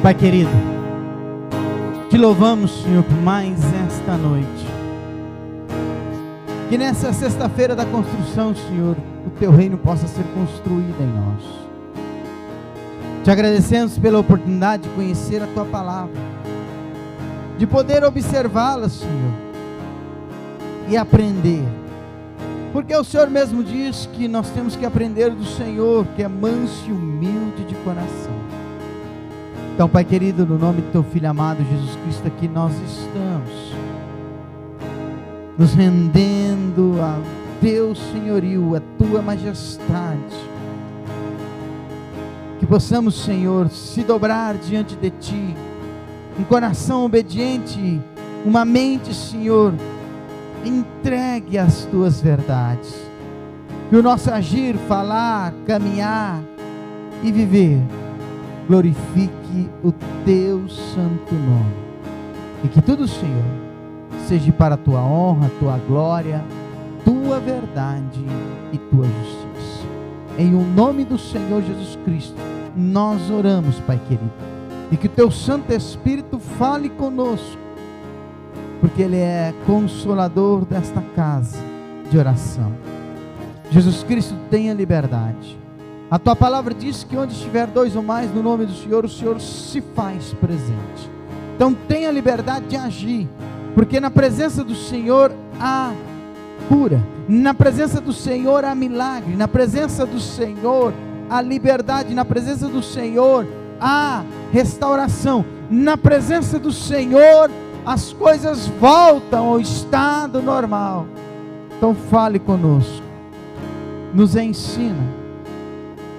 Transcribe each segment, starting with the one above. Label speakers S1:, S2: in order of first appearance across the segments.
S1: Pai querido, te louvamos, Senhor, por mais esta noite. Que nessa sexta-feira da construção, Senhor, o Teu reino possa ser construído em nós. Te agradecemos pela oportunidade de conhecer a Tua palavra, de poder observá-la, Senhor, e aprender. Porque o Senhor mesmo diz que nós temos que aprender do Senhor, que é manso e humilde de coração. Então, Pai querido, no nome do Teu Filho amado Jesus Cristo, aqui nós estamos nos rendendo ao Teu senhorio, à Tua majestade. Que possamos, Senhor, se dobrar diante de Ti, um coração obediente, uma mente, Senhor, entregue às Tuas verdades. Que o nosso agir, falar, caminhar e viver glorifique o Teu santo nome. E que tudo, Senhor, seja para a Tua honra, a Tua glória, Tua verdade e Tua justiça. Em o nome do Senhor Jesus Cristo, nós oramos, Pai querido. E que o Teu Santo Espírito fale conosco, porque Ele é consolador desta casa de oração. Jesus Cristo, tenha liberdade. A Tua palavra diz que onde estiver dois ou mais no nome do Senhor, o Senhor se faz presente. Então tenha liberdade de agir, porque na presença do Senhor há cura, na presença do Senhor há milagre, na presença do Senhor há liberdade, na presença do Senhor há restauração, na presença do Senhor as coisas voltam ao estado normal. Então fale conosco, nos ensina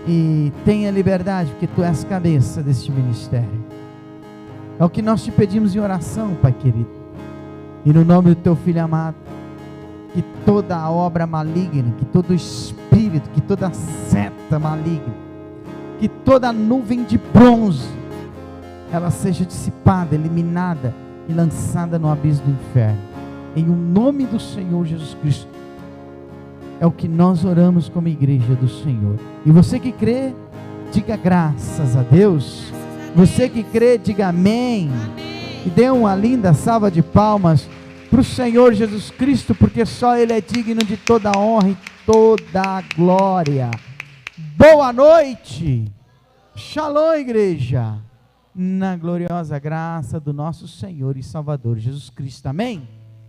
S1: e tenha liberdade, porque Tu és cabeça deste ministério. É o que nós te pedimos em oração, Pai querido, e no nome do Teu Filho amado, que toda a obra maligna, que todo espírito, que toda seta maligna, que toda nuvem de bronze, ela seja dissipada, eliminada e lançada no abismo do inferno, em o nome do Senhor Jesus Cristo. É o que nós oramos como igreja do Senhor. E você que crê, diga graças a Deus. Você que crê, diga amém. E dê uma linda salva de palmas para o Senhor Jesus Cristo, porque só Ele é digno de toda a honra e toda a glória. Boa noite. Shalom, igreja. Na gloriosa graça do nosso Senhor e Salvador Jesus Cristo. Amém?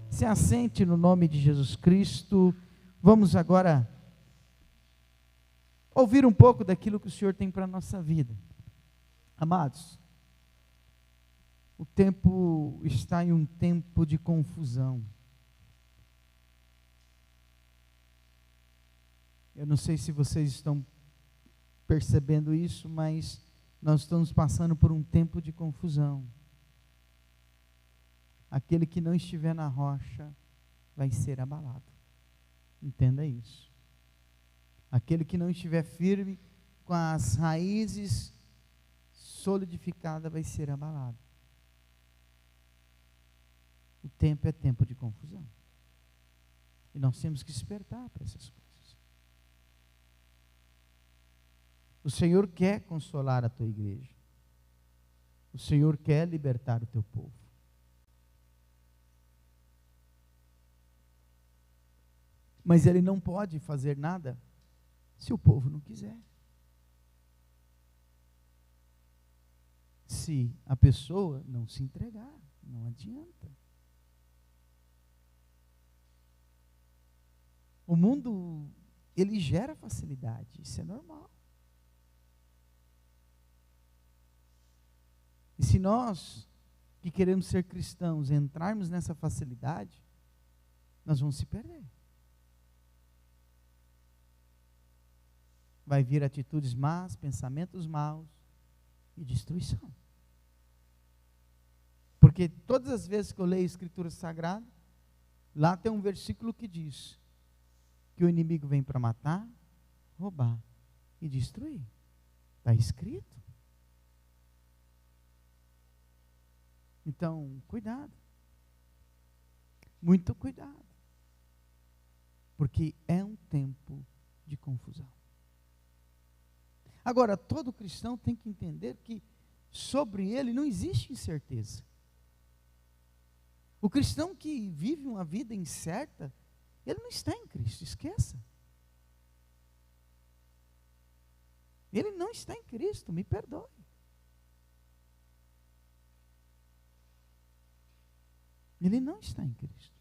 S1: Se assente no nome de Jesus Cristo. Vamos agora ouvir um pouco daquilo que o Senhor tem para a nossa vida. Amados, o tempo está em um tempo de confusão. Eu não sei se vocês estão percebendo isso, mas nós estamos passando por um tempo de confusão. Aquele que não estiver na rocha vai ser abalado. Entenda isso. Aquele que não estiver firme, com as raízes solidificadas, vai ser abalado. O tempo é tempo de confusão. E nós temos que despertar para essas coisas. O Senhor quer consolar a Tua igreja. O Senhor quer libertar o Teu povo. Mas Ele não pode fazer nada se o povo não quiser. Se a pessoa não se entregar, não adianta. O mundo, ele gera facilidade, isso é normal. E se nós, que queremos ser cristãos, entrarmos nessa facilidade, nós vamos se perder. Vai vir atitudes más, pensamentos maus e destruição. Porque todas as vezes que eu leio a Escritura Sagrada, lá tem um versículo que diz que o inimigo vem para matar, roubar e destruir. Está escrito. Então, cuidado. Muito cuidado. Porque é um tempo de confusão. Agora, todo cristão tem que entender que sobre ele não existe incerteza. O cristão que vive uma vida incerta, ele não está em Cristo, esqueça. Ele não está em Cristo, me perdoe. Ele não está em Cristo.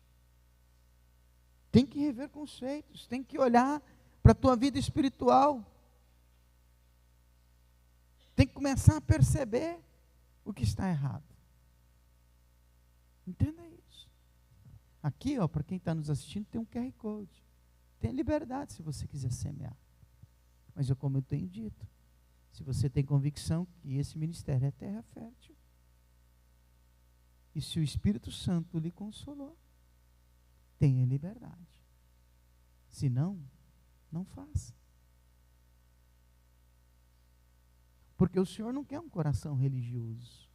S1: Tem que rever conceitos, tem que olhar para a tua vida espiritual. Tem que começar a perceber o que está errado. Entenda isso. Aqui, para quem está nos assistindo, tem um QR Code. Tem liberdade se você quiser semear. Mas como eu tenho dito, se você tem convicção que esse ministério é terra fértil, e se o Espírito Santo lhe consolou, tenha liberdade. Se não, não faça. Porque o Senhor não quer um coração religioso.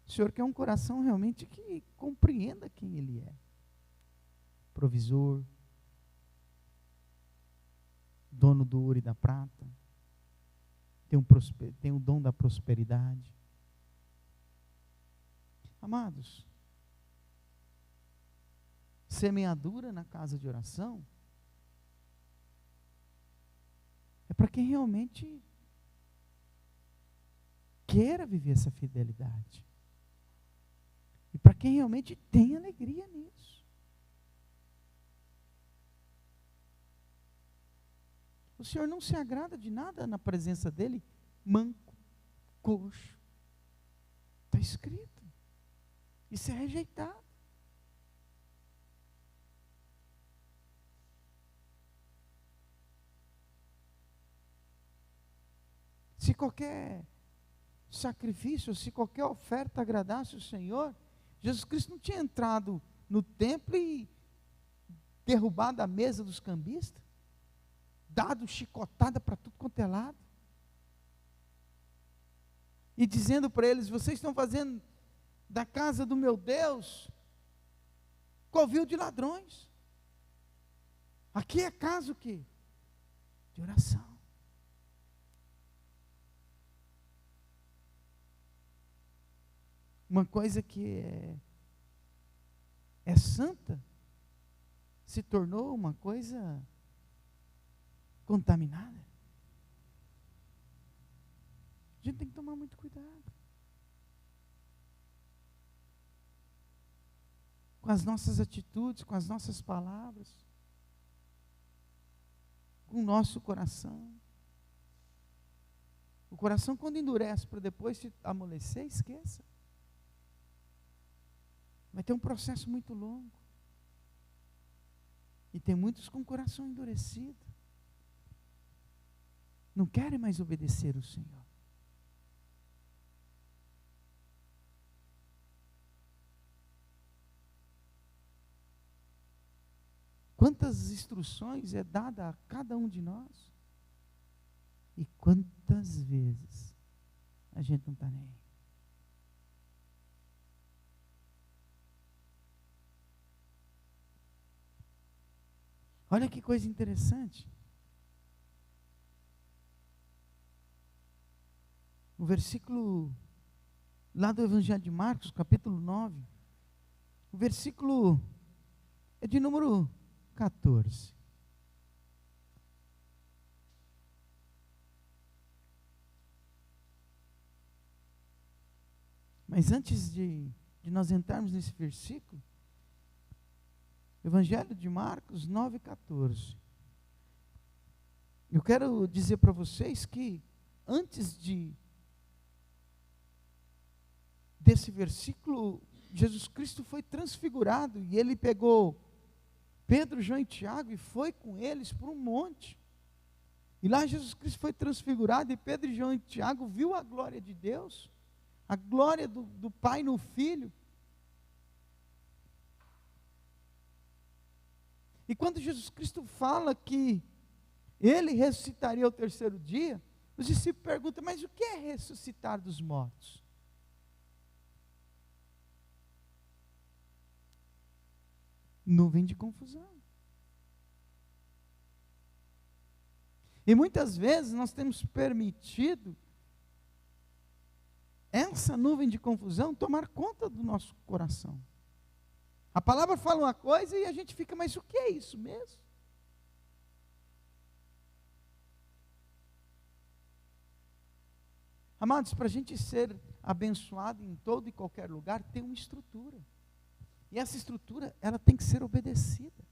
S1: O Senhor quer um coração realmente que compreenda quem Ele é. Provisor, dono do ouro e da prata, tem o dom da prosperidade. Amados, semeadura na casa de oração é para quem realmente queira viver essa fidelidade. E para quem realmente tem alegria nisso. O Senhor não se agrada de nada na presença dEle, manco, coxo. Está escrito. Isso é rejeitado. Se qualquer sacrifício, se qualquer oferta agradasse o Senhor, Jesus Cristo não tinha entrado no templo e derrubado a mesa dos cambistas, dado chicotada para tudo quanto é lado, e dizendo para eles: vocês estão fazendo da casa do meu Deus covil de ladrões. Aqui é casa o quê? De oração. Uma coisa que é santa se tornou uma coisa contaminada. A gente tem que tomar muito cuidado com as nossas atitudes, com as nossas palavras, com o nosso coração. O coração, quando endurece para depois se amolecer, esqueça. Vai ter um processo muito longo. E tem muitos com o coração endurecido. Não querem mais obedecer o Senhor. Quantas instruções é dada a cada um de nós? E quantas vezes a gente não está nem aí? Olha que coisa interessante. O versículo lá do Evangelho de Marcos, capítulo 9, o versículo é de número 14. Mas antes de nós entrarmos nesse versículo, Evangelho de Marcos 9,14. Eu quero dizer para vocês que antes desse versículo, Jesus Cristo foi transfigurado e ele pegou Pedro, João e Tiago e foi com eles para um monte. E lá Jesus Cristo foi transfigurado e Pedro, João e Tiago viu a glória de Deus, a glória do Pai no Filho. E quando Jesus Cristo fala que Ele ressuscitaria ao terceiro dia, os discípulos perguntam: mas o que é ressuscitar dos mortos? Nuvem de confusão. E muitas vezes nós temos permitido essa nuvem de confusão tomar conta do nosso coração. A palavra fala uma coisa e a gente fica, mas o que é isso mesmo? Amados, para a gente ser abençoado em todo e qualquer lugar, tem uma estrutura. E essa estrutura, ela tem que ser obedecida.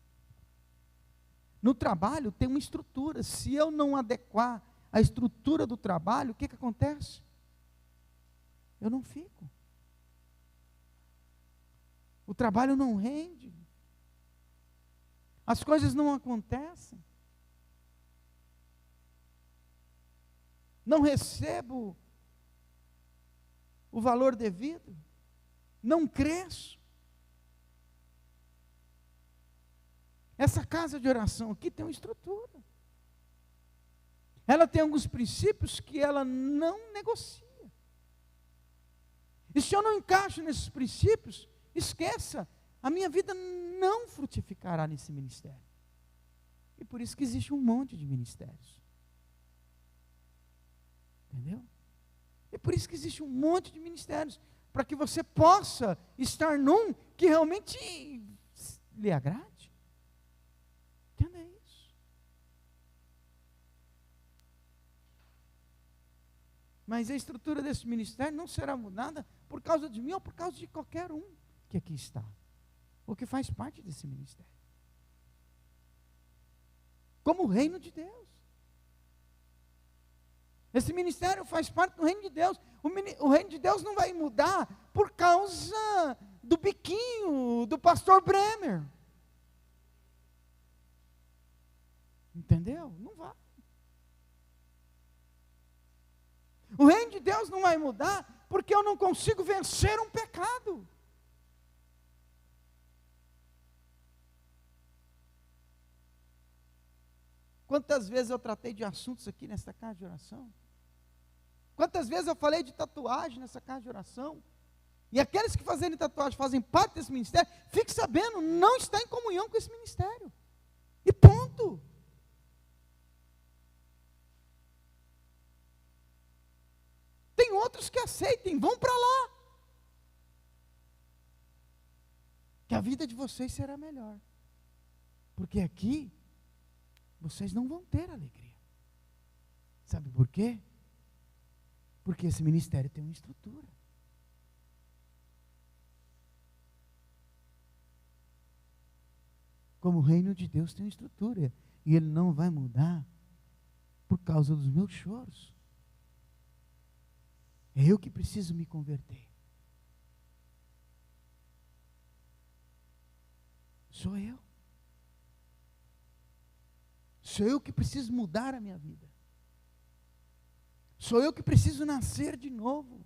S1: No trabalho tem uma estrutura. Se eu não adequar a estrutura do trabalho, o que acontece? Eu não fico. O trabalho não rende. As coisas não acontecem. Não recebo o valor devido. Não cresço. Essa casa de oração aqui tem uma estrutura. Ela tem alguns princípios que ela não negocia. E se eu não encaixo nesses princípios, esqueça, a minha vida não frutificará nesse ministério. E por isso que existe um monte de ministérios. Entendeu? E por isso que existe um monte de ministérios, para que você possa estar num que realmente lhe agrade. Entenda isso. Mas a estrutura desse ministério não será mudada por causa de mim ou por causa de qualquer um que aqui está, ou que faz parte desse ministério. Como o reino de Deus. Esse ministério faz parte do reino de Deus. O reino de Deus não vai mudar por causa do biquinho do pastor Bremer. Entendeu? Não vai. O reino de Deus não vai mudar porque eu não consigo vencer um pecado. Quantas vezes eu tratei de assuntos aqui nessa casa de oração? Quantas vezes eu falei de tatuagem nessa casa de oração? E aqueles que fazem tatuagem fazem parte desse ministério, fique sabendo, não está em comunhão com esse ministério. E ponto. Tem outros que aceitem, vão para lá. Que a vida de vocês será melhor. Porque aqui, vocês não vão ter alegria. Sabe por quê? Porque esse ministério tem uma estrutura. Como o reino de Deus tem uma estrutura. E ele não vai mudar por causa dos meus choros. É eu que preciso me converter. Sou eu. Sou eu que preciso mudar a minha vida. Sou eu que preciso nascer de novo.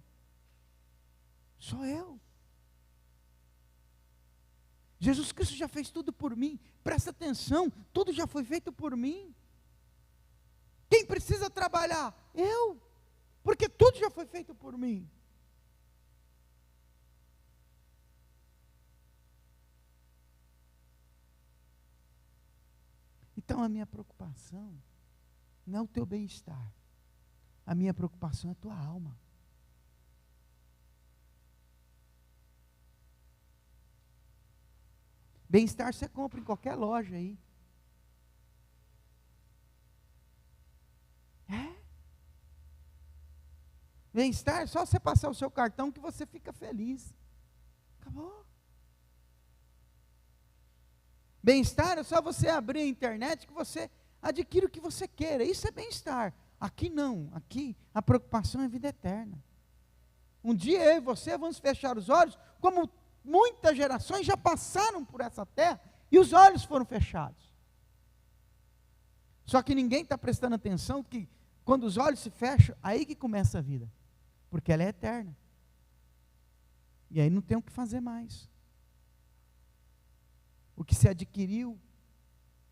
S1: Sou eu. Jesus Cristo já fez tudo por mim. Presta atenção, tudo já foi feito por mim. Quem precisa trabalhar? Eu. Porque tudo já foi feito por mim. Então a minha preocupação não é o teu bem-estar. A minha preocupação é a tua alma. Bem-estar você compra em qualquer loja aí. Bem-estar é só você passar o seu cartão que você fica feliz. Acabou. Bem-estar é só você abrir a internet que você adquire o que você queira. Isso é bem-estar. Aqui não. Aqui a preocupação é vida eterna. Um dia eu e você vamos fechar os olhos, como muitas gerações já passaram por essa terra e os olhos foram fechados. Só que ninguém está prestando atenção que quando os olhos se fecham, aí que começa a vida. Porque ela é eterna. E aí não tem o que fazer mais. O que se adquiriu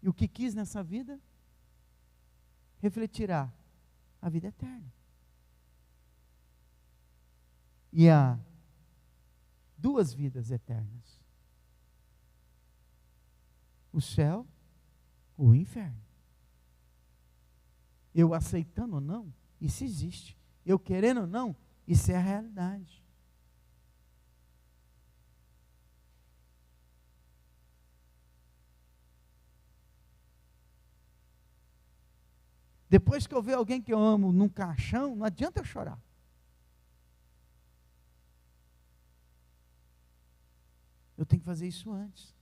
S1: e o que quis nessa vida, refletirá a vida eterna. E há duas vidas eternas. O céu ou o inferno. Eu aceitando ou não, isso existe. Eu querendo ou não, Isso é a realidade. Depois que eu ver alguém que eu amo num caixão, não adianta eu chorar. Eu tenho que fazer isso antes.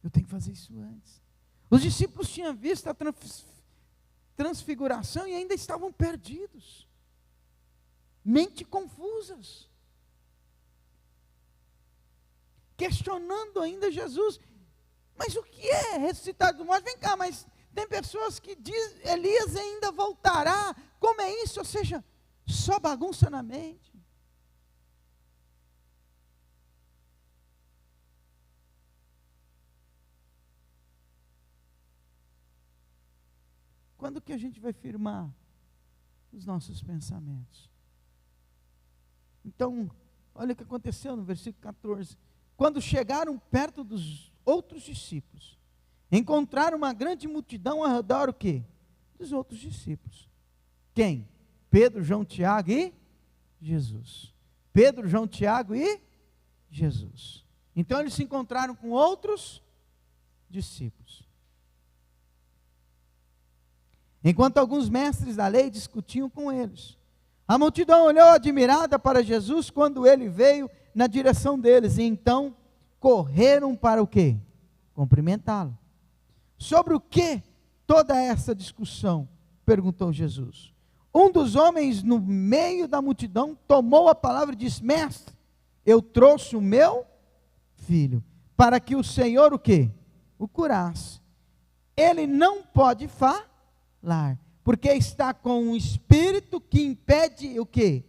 S1: Eu tenho que fazer isso antes. Os discípulos tinham visto a transfiguração e ainda estavam perdidos. Mente confusas. Questionando ainda Jesus. Mas o que é ressuscitado do morto? Vem cá, mas tem pessoas que dizem, Elias ainda voltará. Como é isso? Ou seja, só bagunça na mente. Quando que a gente vai firmar os nossos pensamentos? Então, olha o que aconteceu no versículo 14. Quando chegaram perto dos outros discípulos, encontraram uma grande multidão ao redor o quê? Dos outros discípulos. Quem? Pedro, João, Tiago e Jesus. Pedro, João, Tiago e Jesus. Então eles se encontraram com outros discípulos. Enquanto alguns mestres da lei discutiam com eles, a multidão olhou admirada para Jesus quando ele veio na direção deles, e então correram para o quê? Cumprimentá-lo. Sobre o que toda essa discussão? Perguntou Jesus. Um dos homens no meio da multidão tomou a palavra e disse: Mestre, eu trouxe o meu filho, para que o Senhor o quê? O curasse. Ele não pode falar, porque está com um espírito que impede o quê?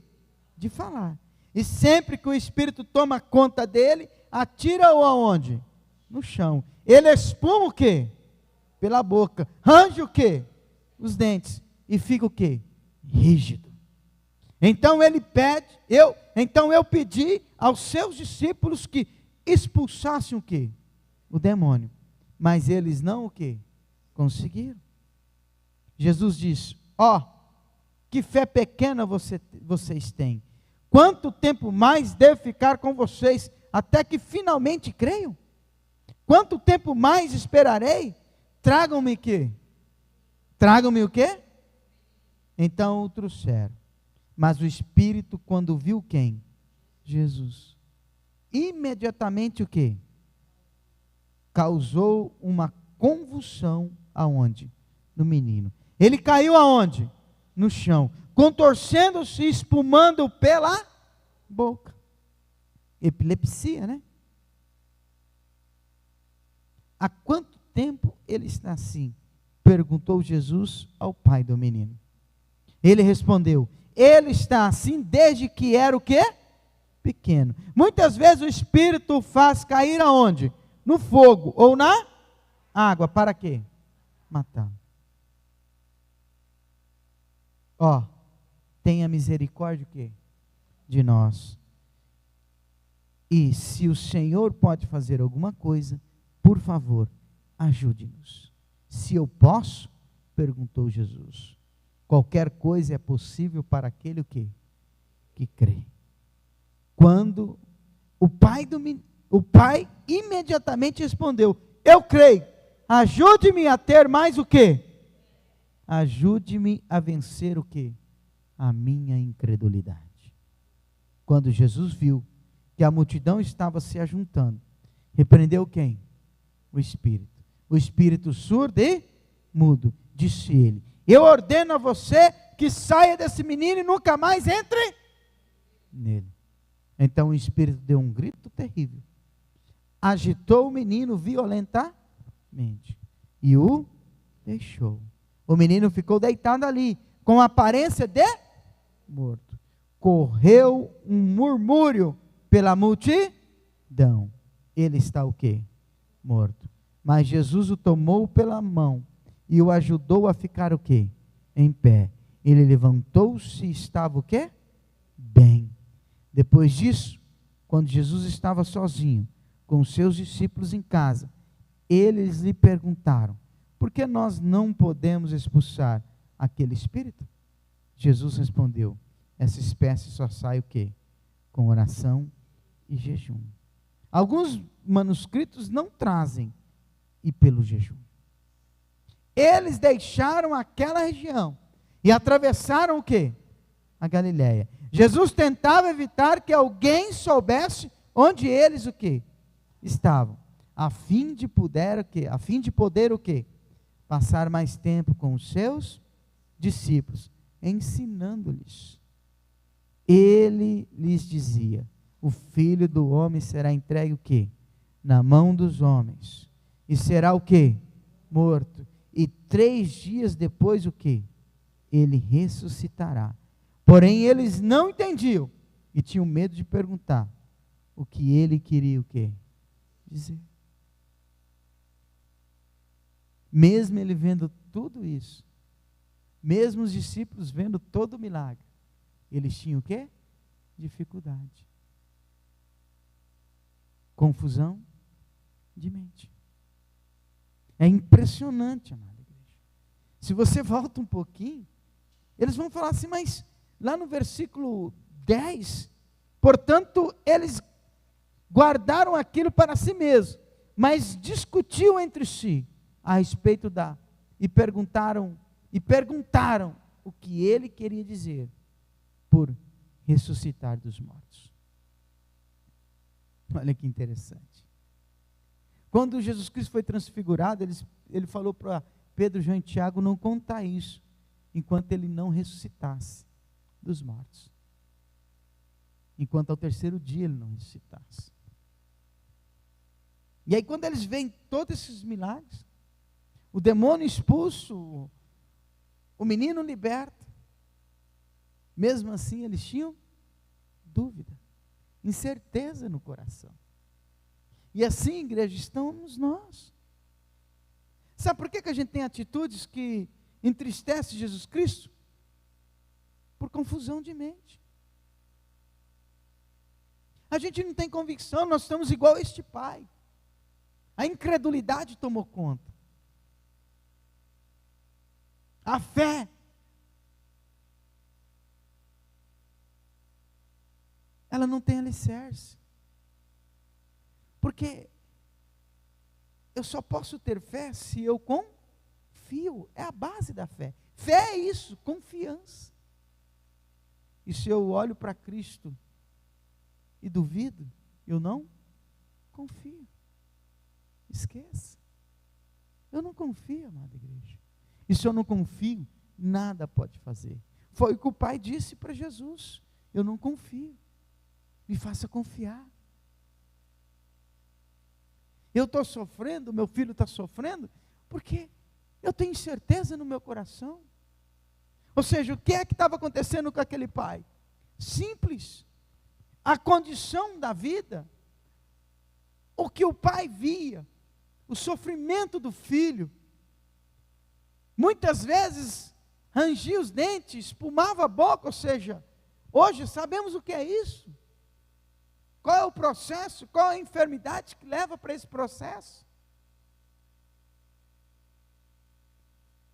S1: De falar. E sempre que o espírito toma conta dele, atira-o aonde? No chão. Ele espuma o quê? Pela boca. Range o quê? Os dentes. E fica o quê? Rígido. Então ele pede, então eu pedi aos seus discípulos que expulsassem o quê? O demônio. Mas eles não o quê? Conseguiram. Jesus disse: que fé pequena vocês têm. Quanto tempo mais devo ficar com vocês, até que finalmente creiam? Quanto tempo mais esperarei? Tragam-me o quê? Tragam-me o quê? Então o trouxeram. Mas o Espírito, quando viu quem? Jesus. Imediatamente o quê? Causou uma convulsão aonde? No menino. Ele caiu aonde? No chão, contorcendo-se e espumando pela boca. Epilepsia, né? Há quanto tempo ele está assim? Perguntou Jesus ao pai do menino. Ele respondeu: ele está assim desde que era o quê? Pequeno. Muitas vezes o Espírito faz cair aonde? No fogo ou na água. Para quê? Matá-lo. Tenha misericórdia o quê? De nós. E se o Senhor pode fazer alguma coisa, por favor, ajude-nos. Se eu posso? Perguntou Jesus. Qualquer coisa é possível para aquele que crê. Quando o pai imediatamente respondeu: eu creio. Ajude-me a ter mais o quê? Ajude-me a vencer o quê? A minha incredulidade. Quando Jesus viu que a multidão estava se ajuntando, repreendeu quem? O Espírito. O Espírito surdo e mudo. Disse ele: eu ordeno a você que saia desse menino e nunca mais entre nele. Então o Espírito deu um grito terrível, agitou o menino violentamente e o deixou. O menino ficou deitado ali, com a aparência de morto. Correu um murmúrio pela multidão. Ele está o quê? Morto. Mas Jesus o tomou pela mão e o ajudou a ficar o quê? Em pé. Ele levantou-se e estava o quê? Bem. Depois disso, quando Jesus estava sozinho, com os seus discípulos em casa, eles lhe perguntaram: por que nós não podemos expulsar aquele espírito? Jesus respondeu: essa espécie só sai o quê? Com oração e jejum. Alguns manuscritos não trazem e pelo jejum. Eles deixaram aquela região e atravessaram o quê? A Galileia. Jesus tentava evitar que alguém soubesse onde eles o quê? Estavam, a fim de poder o quê? A fim de poder o quê? Passar mais tempo com os seus discípulos, ensinando-lhes. Ele lhes dizia: o Filho do Homem será entregue o quê? Na mão dos homens, e será o quê? Morto, e 3 dias depois o quê? Ele ressuscitará. Porém eles não entendiam, e tinham medo de perguntar o que ele queria o quê? Dizer. Mesmo ele vendo tudo isso, mesmo os discípulos vendo todo o milagre, eles tinham o quê? Dificuldade. Confusão de mente. É impressionante, amada igreja. Se você volta um pouquinho, eles vão falar assim, mas lá no versículo 10, portanto, eles guardaram aquilo para si mesmos, mas discutiam entre si a respeito e perguntaram o que ele queria dizer por ressuscitar dos mortos. Olha que interessante. Quando Jesus Cristo foi transfigurado, ele falou para Pedro, João e Tiago não contar isso, enquanto ele não ressuscitasse dos mortos. Enquanto ao 3º dia ele não ressuscitasse. E aí quando eles veem todos esses milagres, o demônio expulso, o menino liberto, mesmo assim eles tinham dúvida, incerteza no coração. E assim, igreja, estamos nós. Sabe por que a gente tem atitudes que entristecem Jesus Cristo? Por confusão de mente. A gente não tem convicção, nós estamos igual a este pai. A incredulidade tomou conta. A fé, ela não tem alicerce. Porque eu só posso ter fé se eu confio. É a base da fé. Fé é isso, confiança. E se eu olho para Cristo e duvido, eu não confio. Esqueça. Eu não confio, amada igreja. E se eu não confio, nada pode fazer. Foi o que o pai disse para Jesus: eu não confio, me faça confiar. Eu estou sofrendo, meu filho está sofrendo, porque eu tenho certeza no meu coração. Ou seja, o que é que estava acontecendo com aquele pai? Simples. A condição da vida, o que o pai via, o sofrimento do filho, muitas vezes rangia os dentes, espumava a boca, ou seja, hoje sabemos o que é isso. Qual é o processo, qual é a enfermidade que leva para esse processo?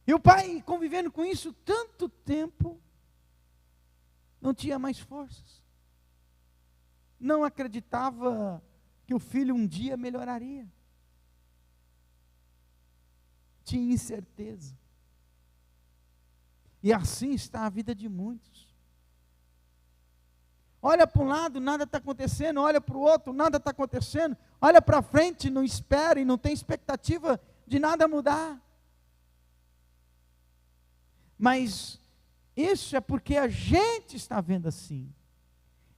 S1: E o pai, convivendo com isso tanto tempo, não tinha mais forças. Não acreditava que o filho um dia melhoraria. Tinha incerteza. E assim está a vida de muitos. Olha para um lado, nada está acontecendo. Olha para o outro, nada está acontecendo. Olha para frente, não espera e não tem expectativa de nada mudar. Mas isso é porque a gente está vendo assim.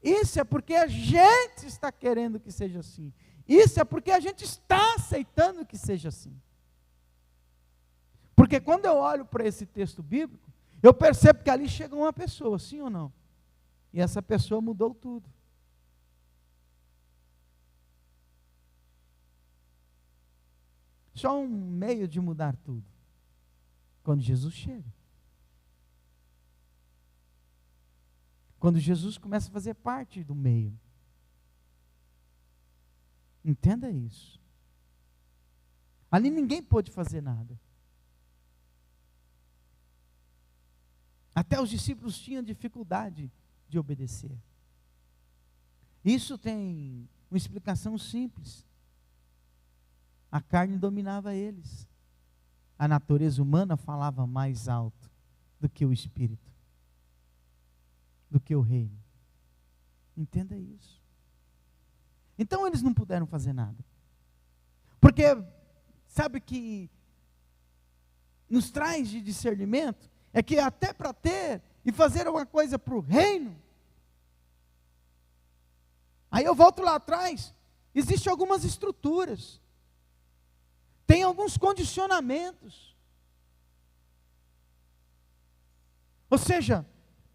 S1: Isso é porque a gente está querendo que seja assim. Isso é porque a gente está aceitando que seja assim. Porque quando eu olho para esse texto bíblico, eu percebo que ali chega uma pessoa, sim ou não? E essa pessoa mudou tudo. Só um meio de mudar tudo. Quando Jesus chega. Quando Jesus começa a fazer parte do meio. Entenda isso. Ali ninguém pôde fazer nada. Até os discípulos tinham dificuldade de obedecer. Isso tem uma explicação simples. A carne dominava eles. A natureza humana falava mais alto do que o Espírito, do que o reino. Entenda isso. Então eles não puderam fazer nada. Porque, sabe que nos traz de discernimento, é que até para ter e fazer alguma coisa para o reino, aí eu volto lá atrás, existem algumas estruturas, tem alguns condicionamentos, ou seja,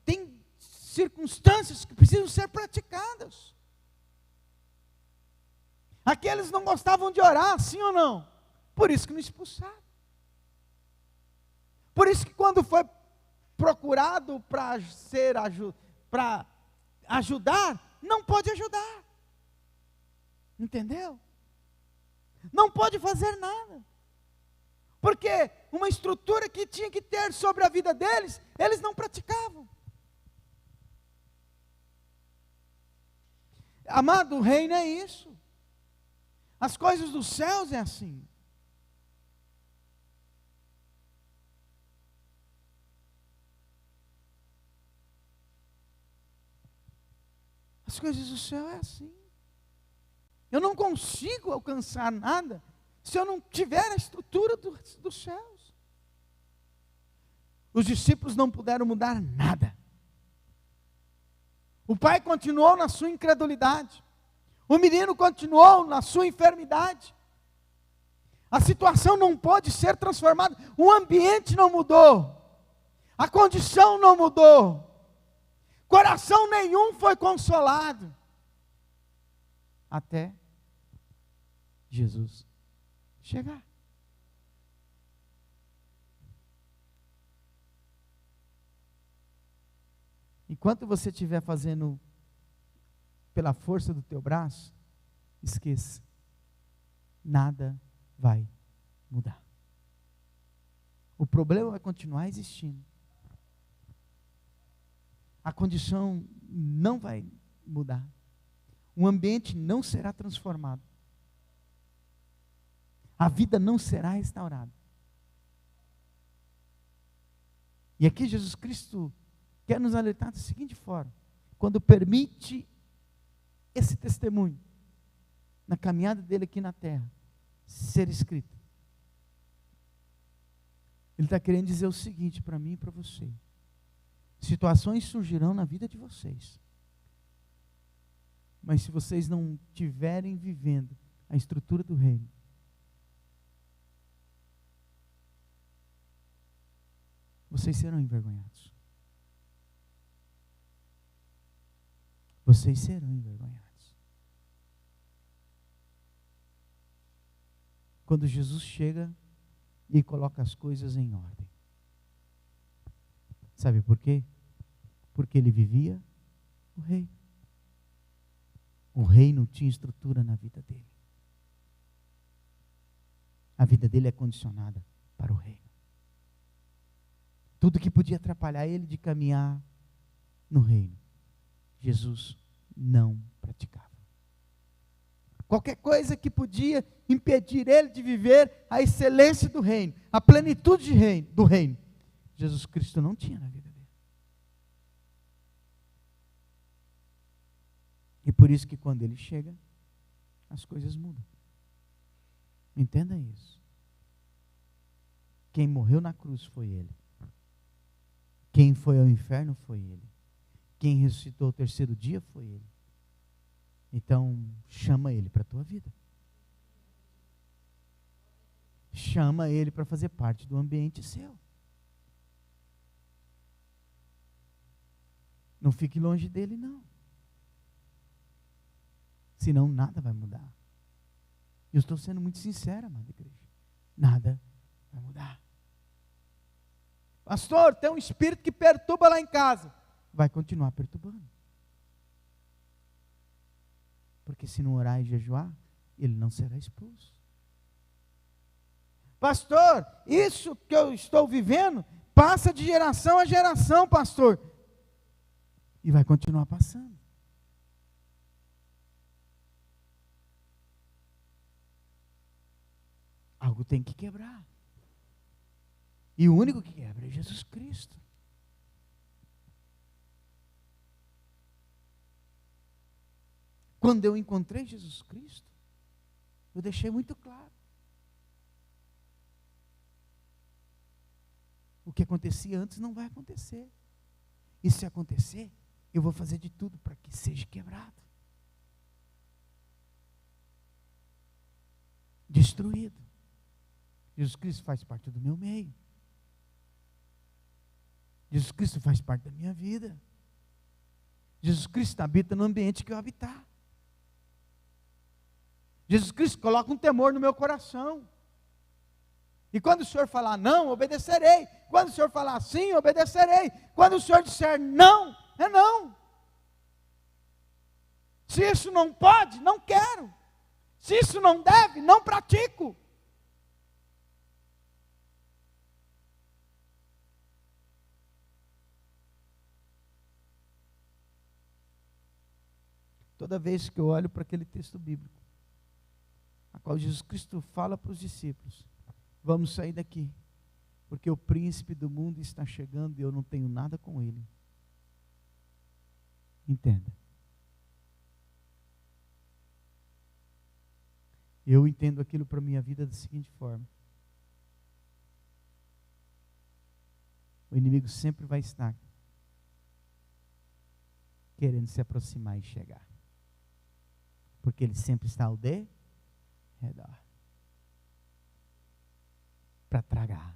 S1: tem circunstâncias que precisam ser praticadas. Aqueles não gostavam de orar, sim ou não? Por isso que não expulsaram. Por isso que quando foi procurado para ajudar, não pode ajudar. Entendeu? Não pode fazer nada. Porque uma estrutura que tinha que ter sobre a vida deles, eles não praticavam. Amado, o reino é isso. As coisas dos céus é assim. As coisas do céu é assim. Eu não consigo alcançar nada se eu não tiver a estrutura dos céus. Os discípulos não puderam mudar nada. O pai continuou na sua incredulidade. O menino continuou na sua enfermidade. A situação não pode ser transformada. O ambiente não mudou. A condição não mudou. Coração nenhum foi consolado. Até Jesus chegar. Enquanto você estiver fazendo pela força do teu braço, esqueça. Nada vai mudar. O problema vai continuar existindo. A condição não vai mudar. O ambiente não será transformado. A vida não será restaurada. E aqui Jesus Cristo quer nos alertar da seguinte forma: quando permite esse testemunho na caminhada dele aqui na terra ser escrito, ele está querendo dizer o seguinte para mim e para você: situações surgirão na vida de vocês, mas se vocês não estiverem vivendo a estrutura do reino, vocês serão envergonhados. Vocês serão envergonhados. Quando Jesus chega e coloca as coisas em ordem. Sabe por quê? Porque ele vivia o reino. O reino tinha estrutura na vida dele. A vida dele é condicionada para o reino. Tudo que podia atrapalhar ele de caminhar no reino, Jesus não praticava. Qualquer coisa que podia impedir ele de viver a excelência do reino, a plenitude do reino, Jesus Cristo não tinha na vida dele. E por isso que quando ele chega, as coisas mudam. Entenda isso. Quem morreu na cruz foi ele. Quem foi ao inferno foi ele. Quem ressuscitou ao terceiro dia foi ele. Então, chama ele para a tua vida. Chama ele para fazer parte do ambiente seu. Não fique longe dele, não. Senão nada vai mudar. Eu estou sendo muito sincero, amada igreja. Nada vai mudar. Pastor, tem um espírito que perturba lá em casa. Vai continuar perturbando. Porque se não orar e jejuar, ele não será expulso. Pastor, isso que eu estou vivendo passa de geração a geração, pastor. E vai continuar passando. Algo tem que quebrar. E o único que quebra é Jesus Cristo. Quando eu encontrei Jesus Cristo, eu deixei muito claro. O que acontecia antes não vai acontecer. E se acontecer, eu vou fazer de tudo para que seja quebrado. Destruído. Jesus Cristo faz parte do meu meio. Jesus Cristo faz parte da minha vida. Jesus Cristo habita no ambiente que eu habitar. Jesus Cristo coloca um temor no meu coração. E quando o Senhor falar não, obedecerei. Quando o Senhor falar sim, obedecerei. Quando o Senhor disser não, é não. Se isso não pode, não quero. Se isso não deve, não pratico. Toda vez que eu olho para aquele texto bíblico, a qual Jesus Cristo fala para os discípulos, vamos sair daqui, porque o príncipe do mundo está chegando e eu não tenho nada com ele. Entenda. Eu entendo aquilo para a minha vida da seguinte forma. O inimigo sempre vai estar querendo se aproximar e chegar. Porque ele sempre está ao redor. Para tragar.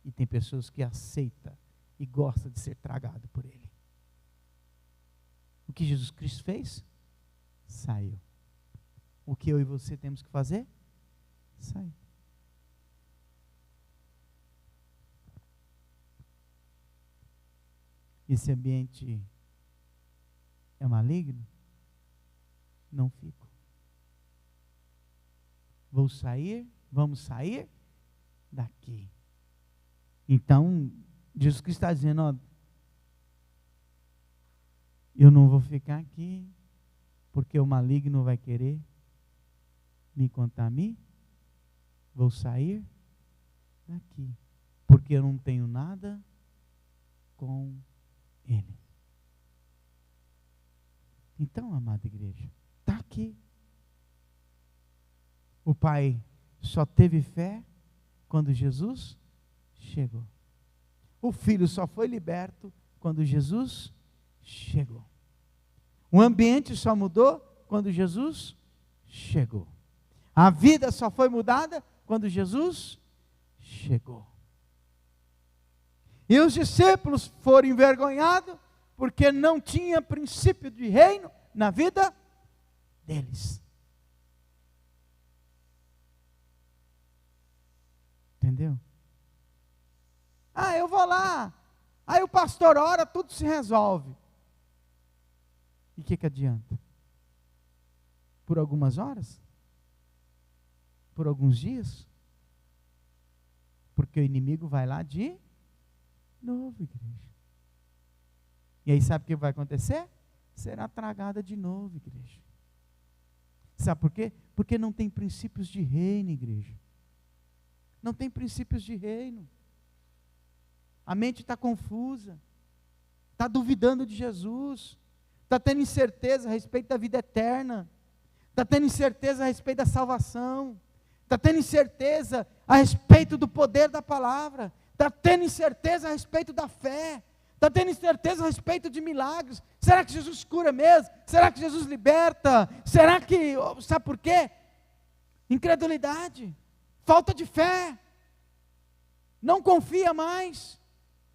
S1: E tem pessoas que aceitam e gostam de ser tragado por ele. O que Jesus Cristo fez? Saiu. O que eu e você temos que fazer? Sair. Esse ambiente é maligno? Não fico. Vamos sair daqui. Então, Jesus Cristo está dizendo, ó, eu não vou ficar aqui, porque o maligno vai querer me contaminar. Vou sair daqui, porque eu não tenho nada com ele. Então, amada igreja, está aqui. O Pai só teve fé quando Jesus chegou. O Filho só foi liberto quando Jesus chegou. O ambiente só mudou quando Jesus chegou. A vida só foi mudada quando Jesus chegou. E os discípulos foram envergonhados porque não tinha princípio de reino na vida deles. Entendeu? Ah, eu vou lá. Aí o pastor ora, tudo se resolve. E o que adianta? Por algumas horas? Por alguns dias? Porque o inimigo vai lá de novo, igreja. E aí sabe o que vai acontecer? Será tragada de novo, igreja. Sabe por quê? Porque não tem princípios de reino, igreja. Não tem princípios de reino. A mente está confusa. Está duvidando de Jesus. Está tendo incerteza a respeito da vida eterna. Está tendo incerteza a respeito da salvação. Está tendo incerteza a respeito do poder da palavra. Está tendo incerteza a respeito da fé. Está tendo incerteza a respeito de milagres. Será que Jesus cura mesmo? Será que Jesus liberta? Será que... Sabe por quê? Incredulidade. Falta de fé. Não confia mais.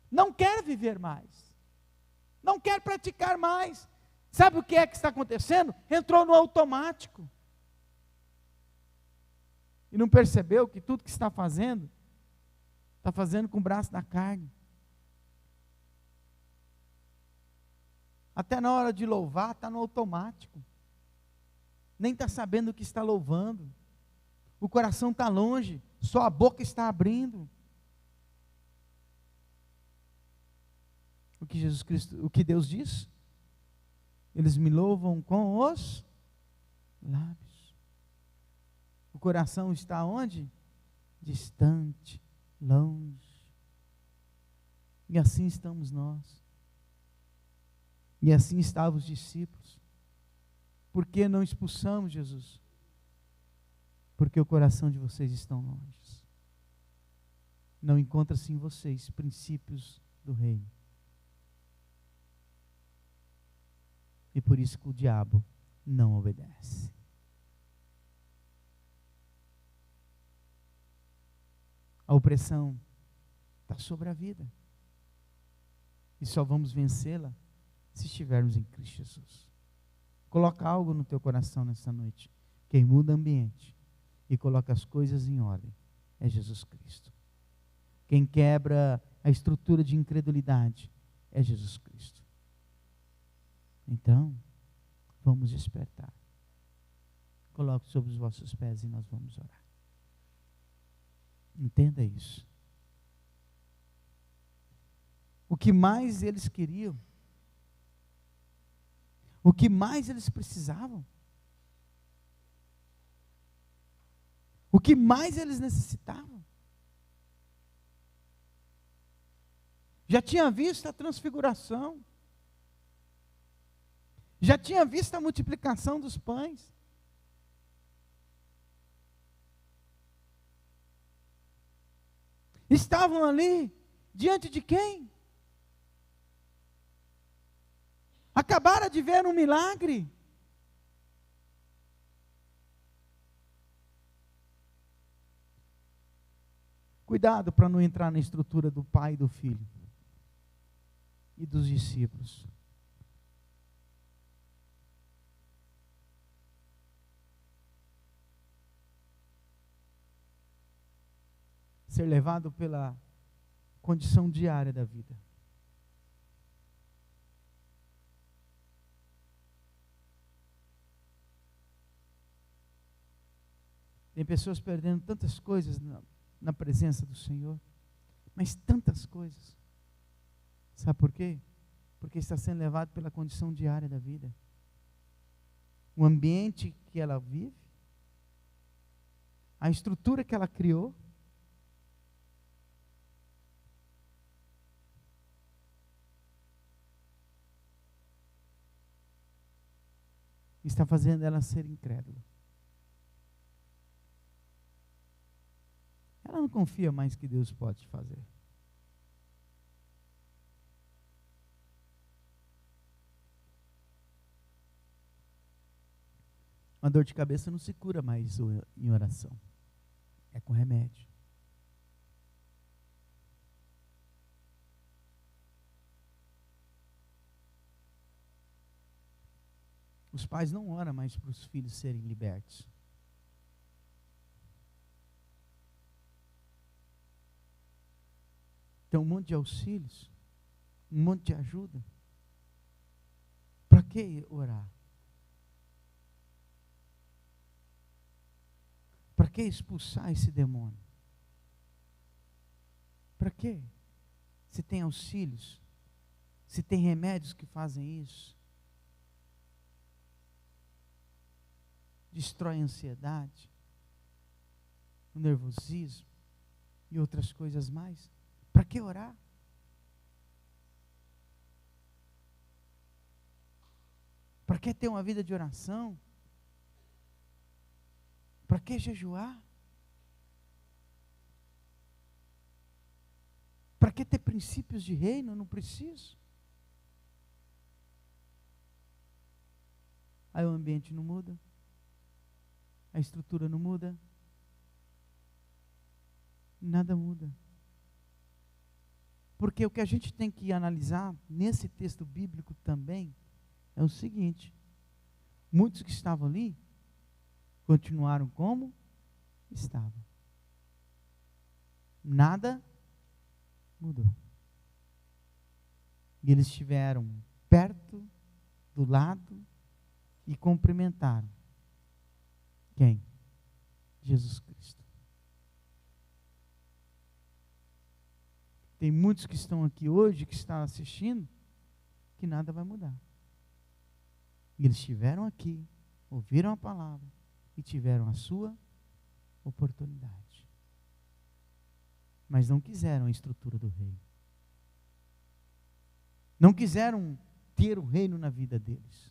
S1: Não quer viver mais. Não quer praticar mais. Sabe o que é que está acontecendo? Entrou no automático. E não percebeu que tudo que está fazendo com o braço da carne. Até na hora de louvar, está no automático. nem está sabendo o que está louvando. O coração está longe, só a boca está abrindo. O que Deus diz? Eles me louvam com os lábios. O coração está onde? Distante, longe. E assim estamos nós. E assim estavam os discípulos. Por que não expulsamos Jesus? Porque o coração de vocês estão longe. Não encontra-se em vocês princípios do reino. E por isso que o diabo não obedece. A opressão está sobre a vida. E só vamos vencê-la se estivermos em Cristo Jesus. Coloca algo no teu coração nessa noite. Quem muda o ambiente e coloca as coisas em ordem é Jesus Cristo. Quem quebra a estrutura de incredulidade é Jesus Cristo. Então, vamos despertar. Coloque sobre os vossos pés e nós vamos orar. Entenda isso. O que mais eles queriam, o que mais eles precisavam, o que mais eles necessitavam. Já tinha visto a transfiguração, já tinha visto a multiplicação dos pães. Estavam ali, diante de quem? Acabaram de ver um milagre. Cuidado para não entrar na estrutura do pai e do filho e dos discípulos. Ser levado pela condição diária da vida. Tem pessoas perdendo tantas coisas na presença do Senhor, mas tantas coisas. Sabe por quê? Porque está sendo levado pela condição diária da vida. O ambiente que ela vive, a estrutura que ela criou, está fazendo ela ser incrédula. Ela não confia mais que Deus pode fazer. Uma dor de cabeça não se cura mais em oração. É com remédio. Os pais não oram mais para os filhos serem libertos. Tem um monte de auxílios, um monte de ajuda. Para que orar? Para que expulsar esse demônio? Para quê? Se tem auxílios, se tem remédios que fazem isso, destrói a ansiedade, o nervosismo e outras coisas mais. Para que orar? Para que ter uma vida de oração? Para que jejuar? Para que ter princípios de reino? Eu não preciso. Aí o ambiente não muda, a estrutura não muda, nada muda. Porque o que a gente tem que analisar nesse texto bíblico também é o seguinte: muitos que estavam ali continuaram como estavam. Nada mudou. E eles estiveram perto, do lado, e cumprimentaram. Quem? Jesus Cristo. Tem muitos que estão aqui hoje, que estão assistindo, que nada vai mudar. E eles estiveram aqui, ouviram a palavra e tiveram a sua oportunidade. Mas não quiseram a estrutura do reino. Não quiseram ter o reino na vida deles.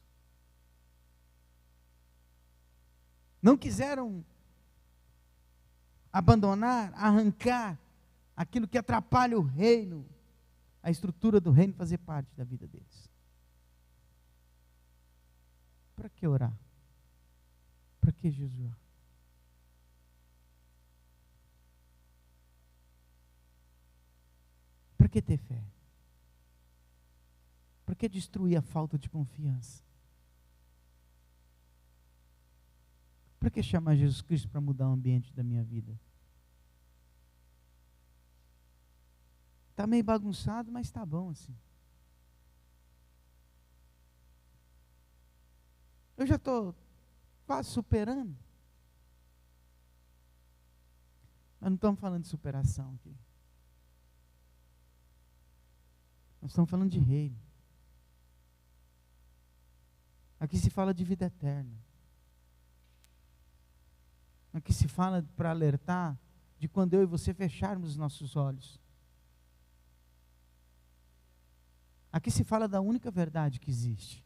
S1: Não quiseram abandonar, arrancar aquilo que atrapalha o reino, a estrutura do reino fazer parte da vida deles. Para que orar? Para que jejuar? Para que ter fé? Para que destruir a falta de confiança? Para que chamar Jesus Cristo para mudar o ambiente da minha vida? Está meio bagunçado, mas está bom assim. Eu já estou quase superando. Mas não estamos falando de superação aqui. Nós estamos falando de reino. Aqui se fala de vida eterna. Aqui se fala para alertar de quando eu e você fecharmos os nossos olhos. Aqui se fala da única verdade que existe.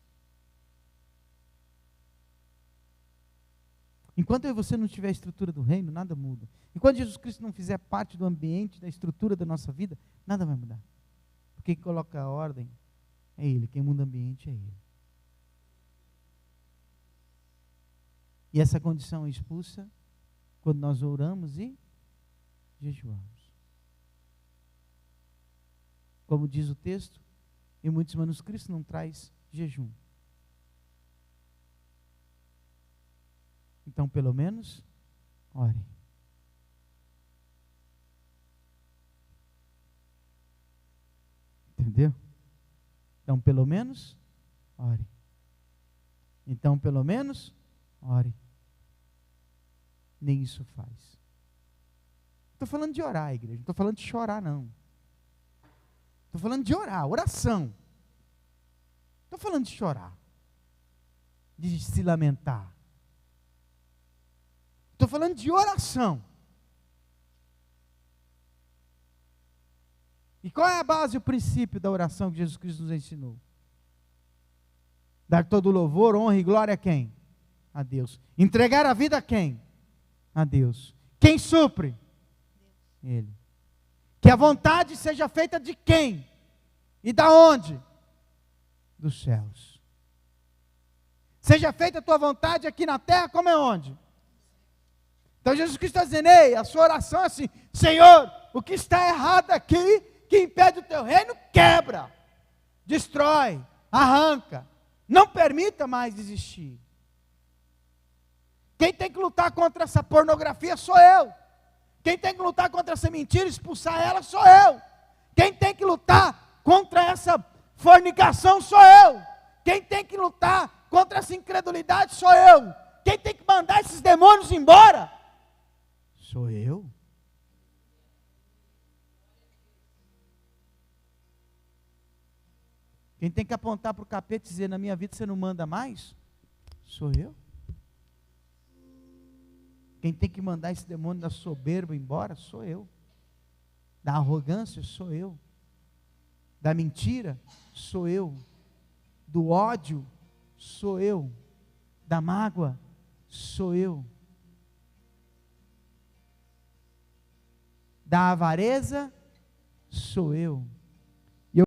S1: Enquanto eu e você não tiver a estrutura do reino, nada muda. Enquanto Jesus Cristo não fizer parte do ambiente, da estrutura da nossa vida, nada vai mudar. Porque quem coloca a ordem é Ele, quem muda o ambiente é Ele. E essa condição é expulsa quando nós oramos e jejuamos. Como diz o texto, em muitos manuscritos não traz jejum. Então, pelo menos, ore. Entendeu? Então, pelo menos, ore. Então, pelo menos, ore. Nem isso faz. Estou falando de orar, igreja. Não estou falando de chorar, não. Estou falando de orar, oração. Estou falando de chorar. De se lamentar. Estou falando de oração. E qual é a base e o princípio da oração que Jesus Cristo nos ensinou? Dar todo louvor, honra e glória a quem? A Deus. Entregar a vida a quem? A Deus. Quem supre? Ele. Que a vontade seja feita de quem? E da onde? Dos céus. Seja feita a tua vontade aqui na terra, como é onde? Então Jesus Cristo está dizendo, ei, a sua oração é assim, Senhor, o que está errado aqui, que impede o teu reino, quebra, destrói, arranca, não permita mais existir. Quem tem que lutar contra essa pornografia sou eu. Quem tem que lutar contra essa mentira, expulsar ela, sou eu. Quem tem que lutar contra essa fornicação, sou eu. Quem tem que lutar contra essa incredulidade, sou eu. Quem tem que mandar esses demônios embora, sou eu. Quem tem que apontar para o capeta e dizer, na minha vida você não manda mais, sou eu. Quem tem que mandar esse demônio da soberba embora, sou eu. Da arrogância, sou eu. Da mentira, sou eu. Do ódio, sou eu. Da mágoa, sou eu. Da avareza, sou eu.